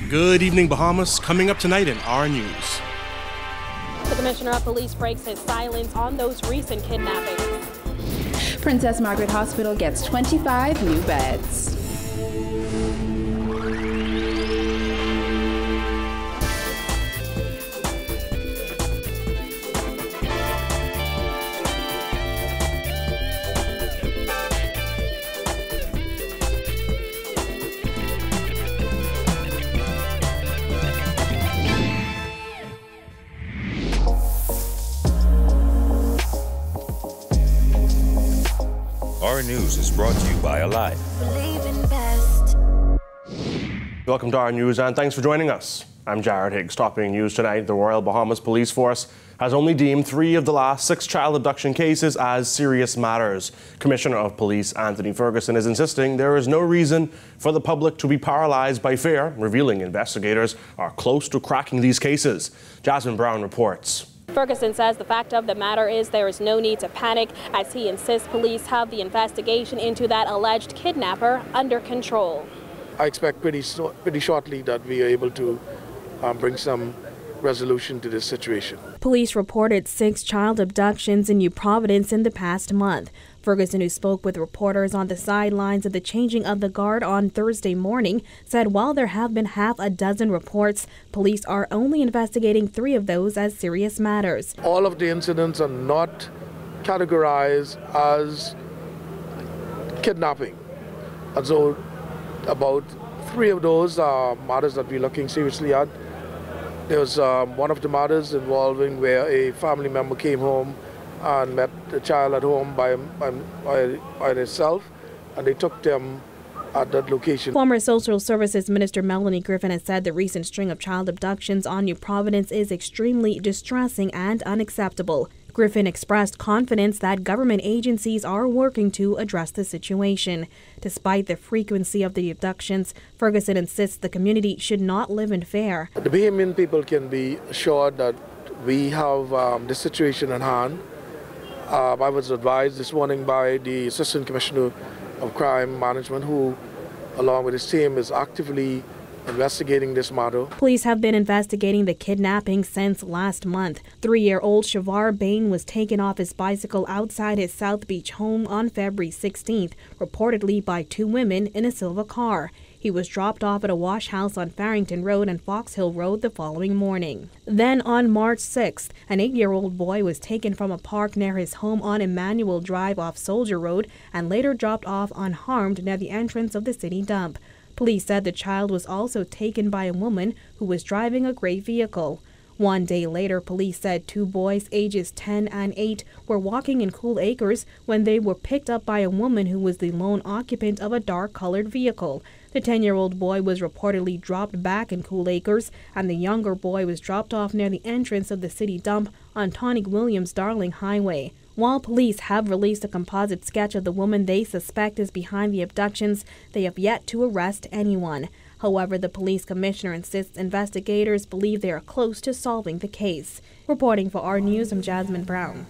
Good evening, Bahamas. Coming up tonight in our news. The Commissioner of Police breaks his silence on those recent kidnappings. Princess Margaret Hospital gets 25 new beds. Our news is brought to you by Alive. Welcome to our news and thanks for joining us. I'm Jared Higgs. Topping news tonight, the Royal Bahamas Police Force has only deemed 3 of the last 6 child abduction cases as serious matters. Commissioner of Police Anthony Ferguson is insisting there is no reason for the public to be paralyzed by fear, revealing investigators are close to cracking these cases. Jasmine Brown reports. Ferguson says the fact of the matter is there is no need to panic, as he insists police have the investigation into that alleged kidnapper under control. I expect pretty shortly that we are able to bring some resolution to this situation. Police reported 6 child abductions in New Providence in the past month. Ferguson, who spoke with reporters on the sidelines of the changing of the guard on Thursday morning, said while there have been half a dozen reports, police are only investigating 3 of those as serious matters. All of the incidents are not categorized as kidnapping. And so about 3 of those are matters that we're looking seriously at. There was one of the matters involving where a family member came home and met the child at home by themselves, and they took them at that location. Former Social Services Minister Melanie Griffin has said the recent string of child abductions on New Providence is extremely distressing and unacceptable. Griffin expressed confidence that government agencies are working to address the situation. Despite the frequency of the abductions, Ferguson insists the community should not live in fear. The Bahamian people can be assured that we have the situation in hand. I was advised this morning by the Assistant Commissioner of Crime Management, who, along with his team, is actively investigating this matter. Police have been investigating the kidnapping since last month. 3-year-old Shavar Bain was taken off his bicycle outside his South Beach home on February 16th, reportedly by 2 women in a silver car. He was dropped off at a wash house on Farrington Road and Fox Hill Road the following morning. Then on March 6th, an 8-year-old boy was taken from a park near his home on Emmanuel Drive off Soldier Road and later dropped off unharmed near the entrance of the city dump. Police said the child was also taken by a woman who was driving a gray vehicle. 1 day later, police said 2 boys ages 10 and 8 were walking in Cool Acres when they were picked up by a woman who was the lone occupant of a dark-colored vehicle. The 10-year-old boy was reportedly dropped back in Cool Acres, and the younger boy was dropped off near the entrance of the city dump on Tonic Williams-Darling Highway. While police have released a composite sketch of the woman they suspect is behind the abductions, they have yet to arrest anyone. However, the police commissioner insists investigators believe they are close to solving the case. Reporting for our news, I'm Jasmine Brown.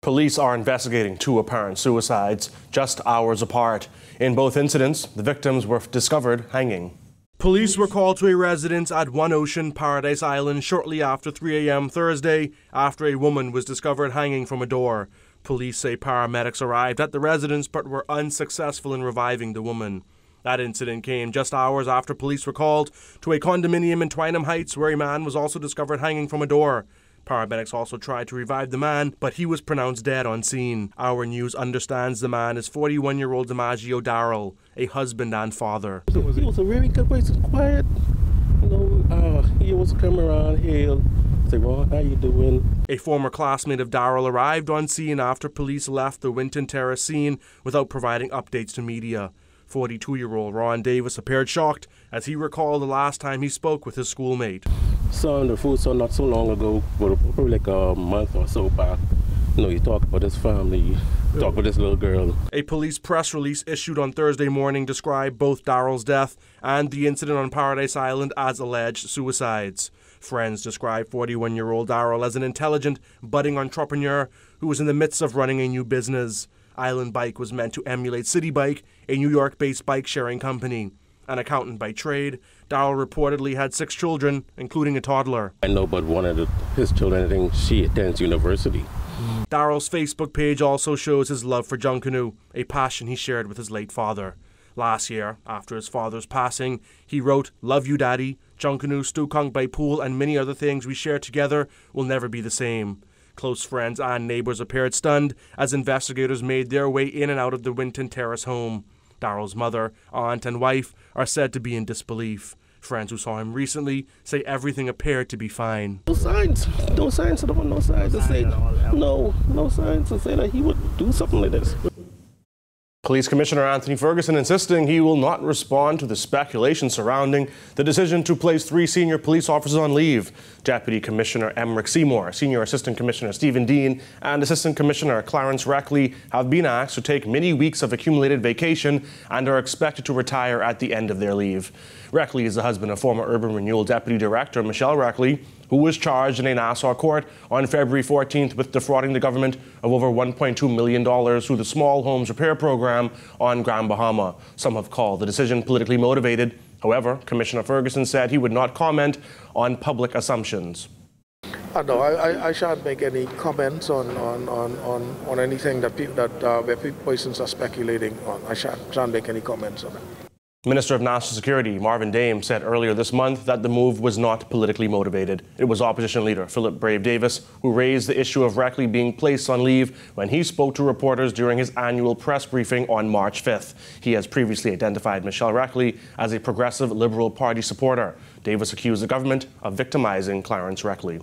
Police are investigating 2 apparent suicides just hours apart. In both incidents, the victims were discovered hanging. Police were called to a residence at One Ocean, Paradise Island shortly after 3 a.m. Thursday after a woman was discovered hanging from a door. Police say paramedics arrived at the residence but were unsuccessful in reviving the woman. That incident came just hours after police were called to a condominium in Twynham Heights where a man was also discovered hanging from a door. Paramedics also tried to revive the man, but he was pronounced dead on scene. Our news understands the man is 41-year-old DiMaggio Darrell, a husband and father. He was a very good person, quiet. He was come around here, say, "Well, how you doing?" A former classmate of Darrell arrived on scene after police left the Winton Terrace scene without providing updates to media. 42-year-old Ron Davis appeared shocked as he recalled the last time he spoke with his schoolmate. Saw the food not so long ago, but probably like a month or so back. He talked about his family, talked about this little girl. A police press release issued on Thursday morning described both Darrell's death and the incident on Paradise Island as alleged suicides. Friends described 41-year-old Darrell as an intelligent, budding entrepreneur who was in the midst of running a new business. Island Bike was meant to emulate City Bike, a New York-based bike-sharing company. An accountant by trade, Darrell reportedly had 6 children, including a toddler. I know but one of his children, I think she attends university. Darrell's Facebook page also shows his love for Junkanoo, a passion he shared with his late father. Last year, after his father's passing, he wrote, "Love you, Daddy. Junkanoo, Stukong by Pool, and many other things we share together will never be the same." Close friends and neighbors appeared stunned as investigators made their way in and out of the Winton Terrace home. Darrell's mother, aunt, and wife are said to be in disbelief. Friends who saw him recently say everything appeared to be fine. No signs to say that he would do something like this. Police Commissioner Anthony Ferguson insisting he will not respond to the speculation surrounding the decision to place 3 senior police officers on leave. Deputy Commissioner Emmerich Seymour, Senior Assistant Commissioner Stephen Dean, and Assistant Commissioner Clarence Reckley have been asked to take many weeks of accumulated vacation and are expected to retire at the end of their leave. Reckley is the husband of former Urban Renewal Deputy Director Michelle Reckley, who was charged in a Nassau court on February 14th with defrauding the government of over $1.2 million through the Small Homes Repair Program on Grand Bahama. Some have called the decision politically motivated. However, Commissioner Ferguson said he would not comment on public assumptions. No, I shan't make any comments on anything that where persons are speculating on. I shan't make any comments on it. Minister of National Security Marvin Dame said earlier this month that the move was not politically motivated. It was opposition leader Philip Brave Davis who raised the issue of Reckley being placed on leave when he spoke to reporters during his annual press briefing on March 5th. He has previously identified Michelle Reckley as a progressive Liberal Party supporter. Davis accused the government of victimizing Clarence Reckley.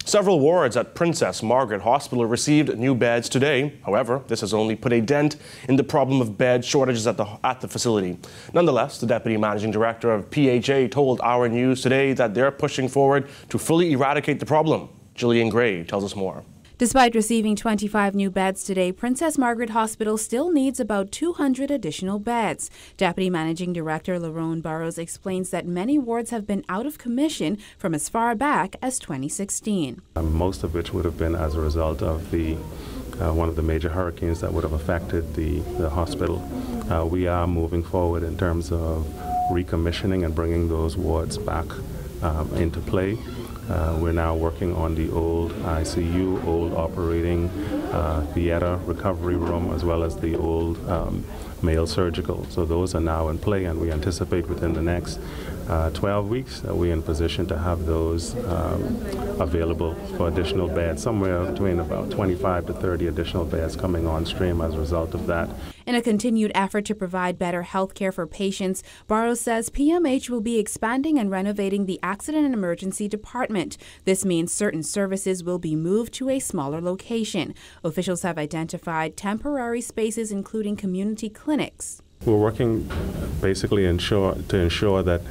Several wards at Princess Margaret Hospital received new beds today. However, this has only put a dent in the problem of bed shortages at the facility. Nonetheless, the Deputy Managing Director of PHA told Our News today that they're pushing forward to fully eradicate the problem. Gillian Gray tells us more. Despite receiving 25 new beds today, Princess Margaret Hospital still needs about 200 additional beds. Deputy Managing Director Lerone Burrows explains that many wards have been out of commission from as far back as 2016. Most of which would have been as a result of one of the major hurricanes that would have affected the hospital. We are moving forward in terms of recommissioning and bringing those wards back into play. We're now working on the old ICU, old operating theater recovery room, as well as the old male surgical. So those are now in play, and we anticipate within the next 12 weeks that we're in position to have those available for additional beds, somewhere between about 25 to 30 additional beds coming on stream as a result of that. In a continued effort to provide better health care for patients, Burrows says PMH will be expanding and renovating the Accident and Emergency Department. This means certain services will be moved to a smaller location. Officials have identified temporary spaces, including community clinics. We're working basically to ensure that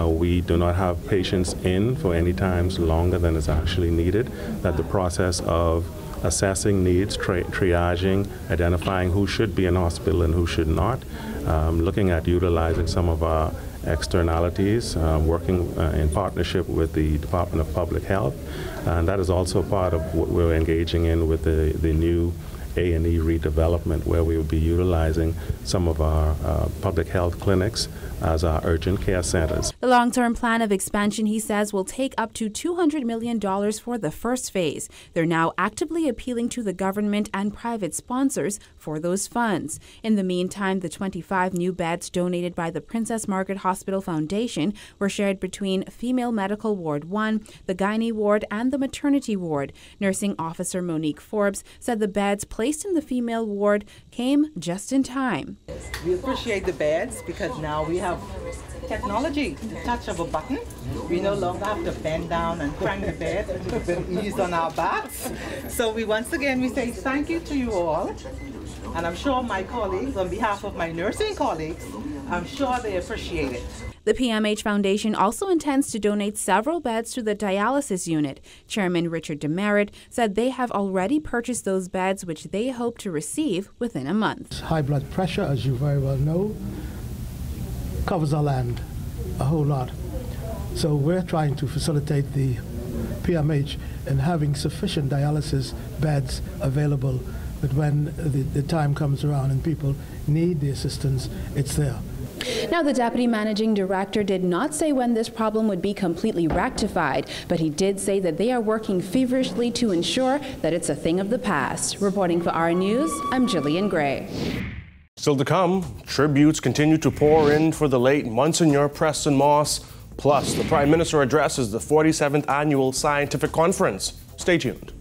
we do not have patients in for any times longer than is actually needed, that the process of assessing needs, triaging, identifying who should be in hospital and who should not, looking at utilizing some of our externalities, working in partnership with the Department of Public Health, and that is also part of what we're engaging in with the new A&E redevelopment, where we will be utilizing some of our public health clinics as our urgent care centers. The long-term plan of expansion, he says, will take up to $200 million for the first phase. They're now actively appealing to the government and private sponsors for those funds. In the meantime, the 25 new beds donated by the Princess Margaret Hospital Foundation were shared between Female Medical Ward 1, the Gynae Ward, and the Maternity Ward. Nursing Officer Monique Forbes said the beds placed in the female ward came just in time. We appreciate the beds because now we have technology, the touch of a button. We no longer have to bend down and crank the bed with ease on our backs. So once again we say thank you to you all, and I'm sure my colleagues, on behalf of my nursing colleagues, I'm sure they appreciate it. The PMH Foundation also intends to donate several beds to the dialysis unit. Chairman Richard Demerit said they have already purchased those beds, which they hope to receive within a month. High blood pressure, as you very well know, covers our land a whole lot. So we're trying to facilitate the PMH in having sufficient dialysis beds available, that when the time comes around and people need the assistance, it's there. Now, the deputy managing director did not say when this problem would be completely rectified, but he did say that they are working feverishly to ensure that it's a thing of the past. Reporting for our News, I'm Jillian Gray. Still to come, tributes continue to pour in for the late Monsignor Preston Moss. Plus, the Prime Minister addresses the 47th Annual Scientific Conference. Stay tuned.